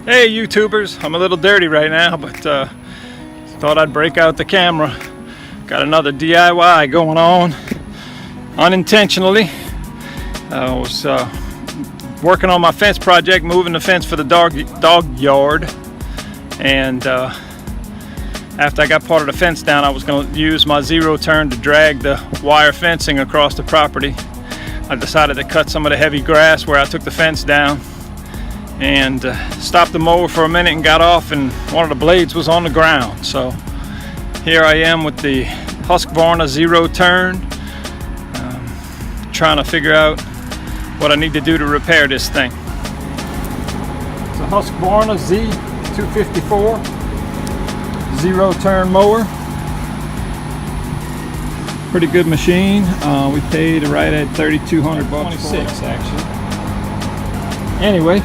Hey YouTubers, I'm a little dirty right now, but thought I'd break out the camera. Got another DIY going on, unintentionally. I was working on my fence project, moving the fence for the dog yard, and after I got part of the fence down, I was going to use my zero turn to drag the wire fencing across the property. I decided to cut some of the heavy grass where I took the fence down, and stopped the mower for a minute and got off, and one of the blades was on the ground. So here I am with the Husqvarna zero turn, trying to figure out what I need to do to repair this thing. It's a Husqvarna Z254 zero turn mower. Pretty good machine. We paid right at $3,200 bucks. 26 actually. Anyway,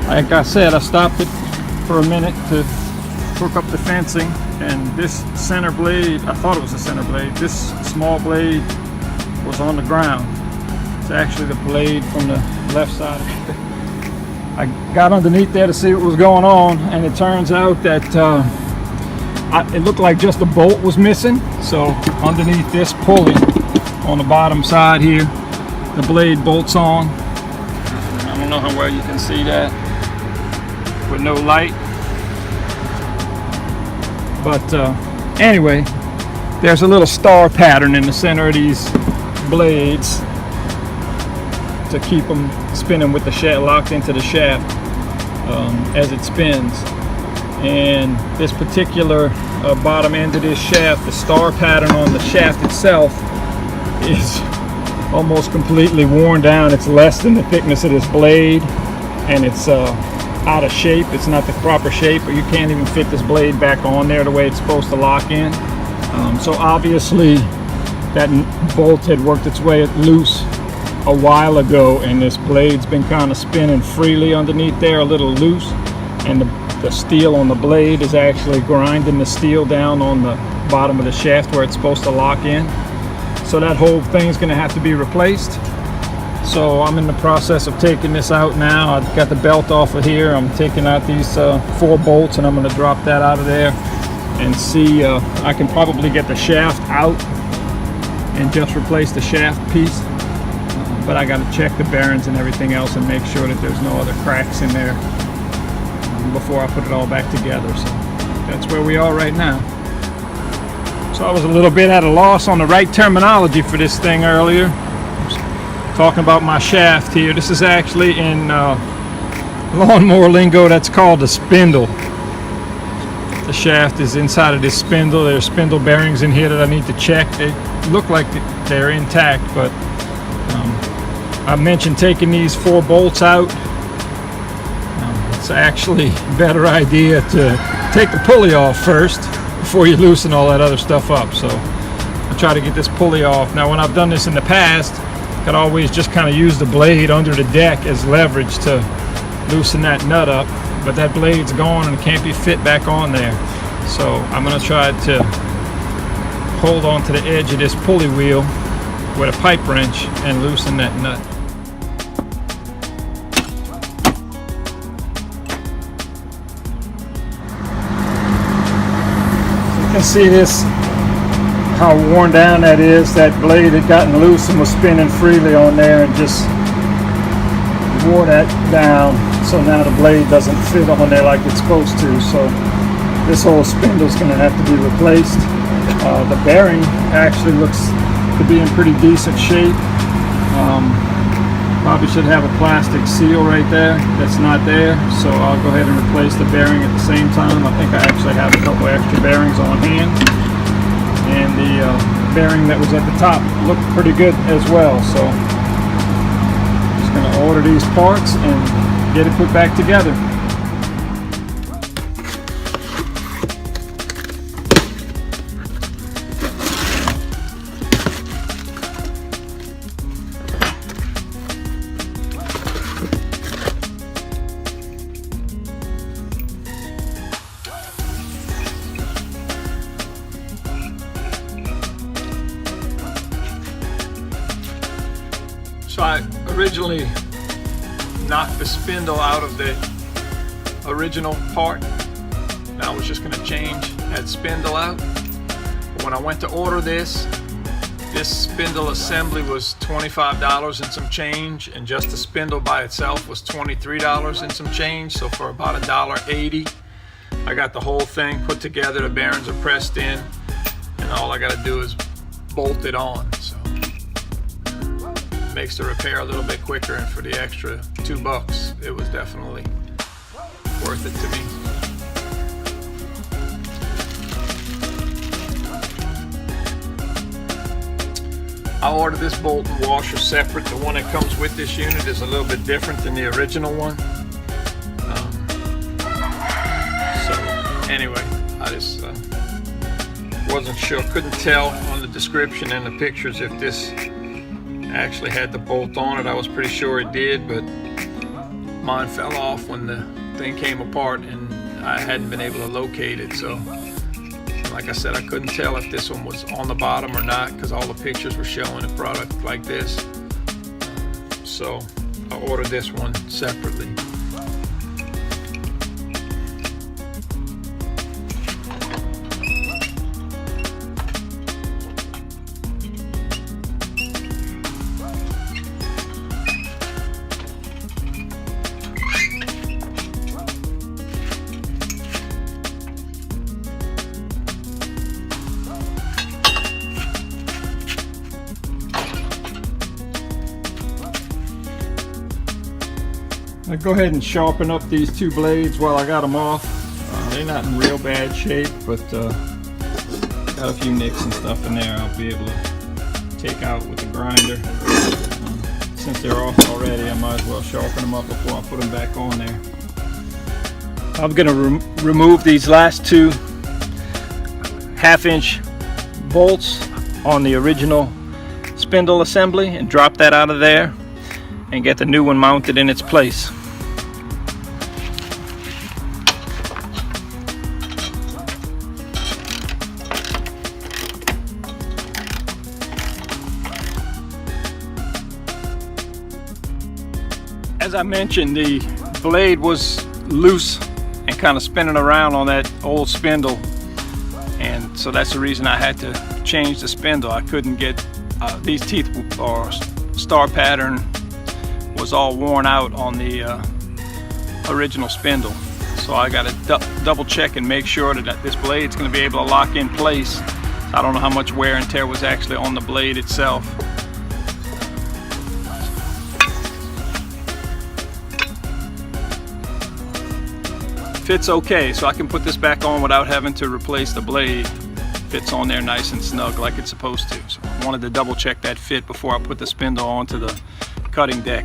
like I said, I stopped it for a minute to hook up the fencing, and this center blade, I thought it was a center blade, this small blade was on the ground. It's actually the blade from the left side. I got underneath there to see what was going on, and it turns out that it looked like just a bolt was missing. So underneath this pulley on the bottom side here, the blade bolts on. I don't know how well you can see that with no light, but anyway, there's a little star pattern in the center of these blades to keep them spinning with the shaft locked into the shaft as it spins. And this particular bottom end of this shaft, the star pattern on the shaft itself is almost completely worn down. It's less than the thickness of this blade, and it's out of shape. It's not the proper shape, but you can't even fit this blade back on there the way it's supposed to lock in. So obviously that bolt had worked its way loose a while ago, and this blade's been kind of spinning freely underneath there, a little loose, and the steel on the blade is actually grinding the steel down on the bottom of the shaft where it's supposed to lock in. So that whole thing's going to have to be replaced. So I'm in the process of taking this out now. I've got the belt off of here. I'm taking out these 4 bolts, and I'm going to drop that out of there and see. I can probably get the shaft out and just replace the shaft piece, but I got to check the bearings and everything else and make sure that there's no other cracks in there before I put it all back together. So that's where we are right now. So I was a little bit at a loss on the right terminology for this thing earlier. I was talking about my shaft here. This is actually in lawnmower lingo, that's called a spindle. The shaft is inside of this spindle. There's spindle bearings in here that I need to check. They look like they're intact, but I mentioned taking these 4 bolts out. It's actually a better idea to take the pulley off first before you loosen all that other stuff up. So I'll try to get this pulley off. Now, when I've done this in the past, I could always just kind of use the blade under the deck as leverage to loosen that nut up, but that blade's gone and it can't be fit back on there. So I'm going to try to hold on to the edge of this pulley wheel with a pipe wrench and loosen that nut. You can see this, how worn down that is. That blade had gotten loose and was spinning freely on there and just wore that down. So now the blade doesn't fit on there like it's supposed to. So this whole spindle is going to have to be replaced. The bearing actually looks to be in pretty decent shape. Probably should have a plastic seal right there that's not there, so I'll go ahead and replace the bearing at the same time. I think I actually have a couple extra bearings on hand, and the bearing that was at the top looked pretty good as well. So I'm just going to order these parts and get it put back together. So I originally knocked the spindle out of the original part. And I was just going to change that spindle out. But when I went to order this spindle assembly was $25 and some change, and just the spindle by itself was $23 and some change. So for about $1.80, I got the whole thing put together. The bearings are pressed in, and all I got to do is bolt it on. So it makes the repair a little bit quicker, and for the extra $2, it was definitely worth it to me. I ordered this bolt and washer separate. The one that comes with this unit is a little bit different than the original one. So anyway, I just wasn't sure, couldn't tell on the description and the pictures if this actually had the bolt on it. I was pretty sure it did, but mine fell off when the thing came apart and I hadn't been able to locate it. So like I said, I couldn't tell if this one was on the bottom or not, because all the pictures were showing a product like this. So I ordered this one separately. I'll go ahead and sharpen up these two blades while I got them off. They're not in real bad shape, but got a few nicks and stuff in there I'll be able to take out with the grinder. Since they're off already, I might as well sharpen them up before I put them back on there. I'm going to remove these last two 1/2-inch bolts on the original spindle assembly and drop that out of there and get the new one mounted in its place. As I mentioned, the blade was loose and kind of spinning around on that old spindle, and so that's the reason I had to change the spindle. I couldn't get these teeth or star pattern was all worn out on the original spindle, so I got to double check and make sure that this blade's going to be able to lock in place. I don't know how much wear and tear was actually on the blade itself. Fits okay, so I can put this back on without having to replace the blade. Fits on there nice and snug like it's supposed to. So I wanted to double check that fit before I put the spindle onto the cutting deck.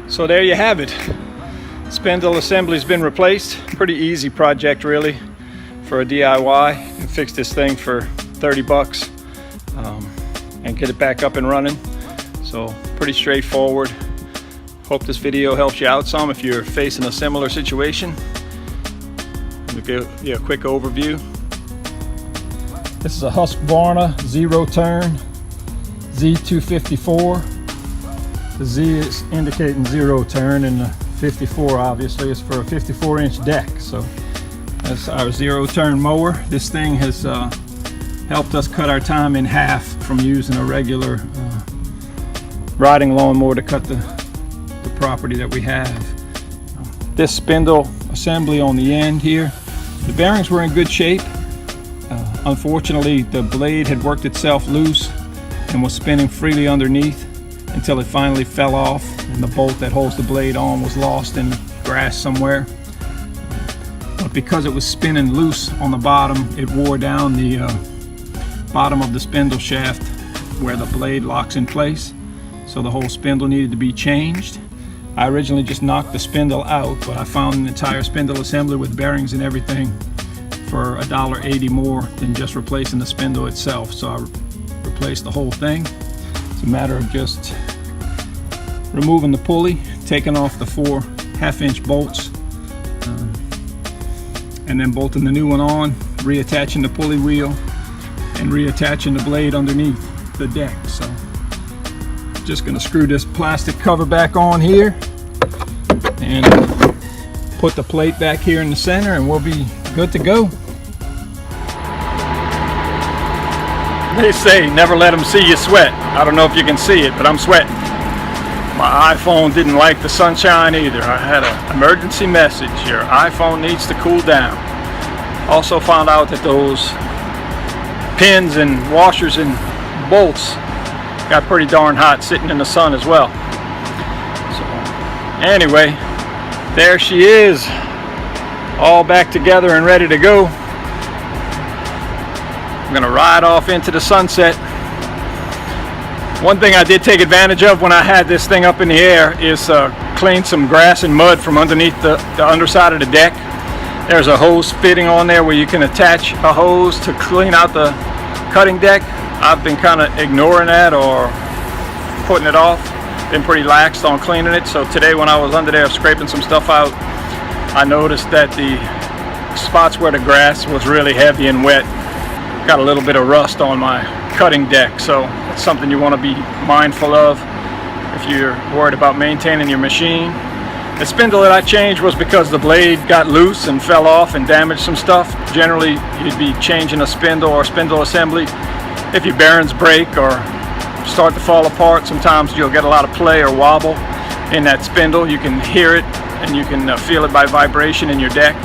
So there you have it. Spindle assembly's been replaced. Pretty easy project really for a DIY. You can fix this thing for $30 and get it back up and running. So pretty straightforward. Hope this video helps you out some if you're facing a similar situation. I'll give you a quick overview. This is a Husqvarna zero turn Z254. The Z is indicating zero turn, and the 54 obviously is for a 54-inch deck. So that's our zero turn mower. This thing has helped us cut our time in half from using a regular riding lawnmower to cut the property that we have. This spindle assembly on the end here, the bearings were in good shape. Unfortunately, the blade had worked itself loose and was spinning freely underneath. until it finally fell off and the bolt that holds the blade on was lost in grass somewhere. But because it was spinning loose on the bottom, it wore down the bottom of the spindle shaft where the blade locks in place. So the whole spindle needed to be changed. I originally just knocked the spindle out, but I found an entire spindle assembly with bearings and everything for $1.80 more than just replacing the spindle itself. So I replaced the whole thing. It's a matter of just removing the pulley, taking off the 4 1/2-inch bolts, and then bolting the new one on, reattaching the pulley wheel, and reattaching the blade underneath the deck. So just going to screw this plastic cover back on here and put the plate back here in the center, and we'll be good to go. They say never let them see you sweat. I don't know if you can see it, but I'm sweating. My iPhone didn't like the sunshine either. I had an emergency message. Your iPhone needs to cool down. Also found out that those pins and washers and bolts got pretty darn hot sitting in the sun as well. So anyway, there she is, all back together and ready to go. I'm gonna ride off into the sunset. One thing I did take advantage of when I had this thing up in the air is clean some grass and mud from underneath the underside of the deck. There's a hose fitting on there where you can attach a hose to clean out the cutting deck. I've been kind of ignoring that or putting it off. Been pretty lax on cleaning it. So today when I was under there scraping some stuff out, I noticed that the spots where the grass was really heavy and wet got a little bit of rust on my cutting deck. So it's something you want to be mindful of if you're worried about maintaining your machine. The spindle that I changed was because the blade got loose and fell off and damaged some stuff. Generally, you'd be changing a spindle or spindle assembly if your bearings break or start to fall apart. Sometimes you'll get a lot of play or wobble in that spindle. You can hear it and you can feel it by vibration in your deck.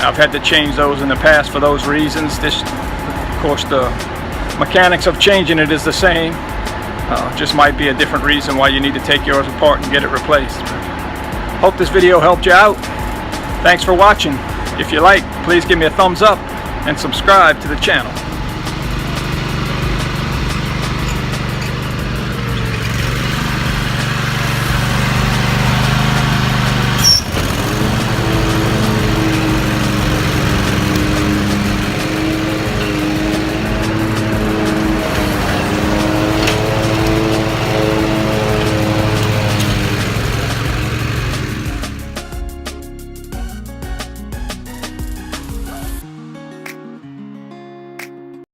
I've had to change those in the past for those reasons. This, of course, the mechanics of changing it is the same. Just might be a different reason why you need to take yours apart and get it replaced. Hope this video helped you out. Thanks for watching. If you like, please give me a thumbs up and subscribe to the channel.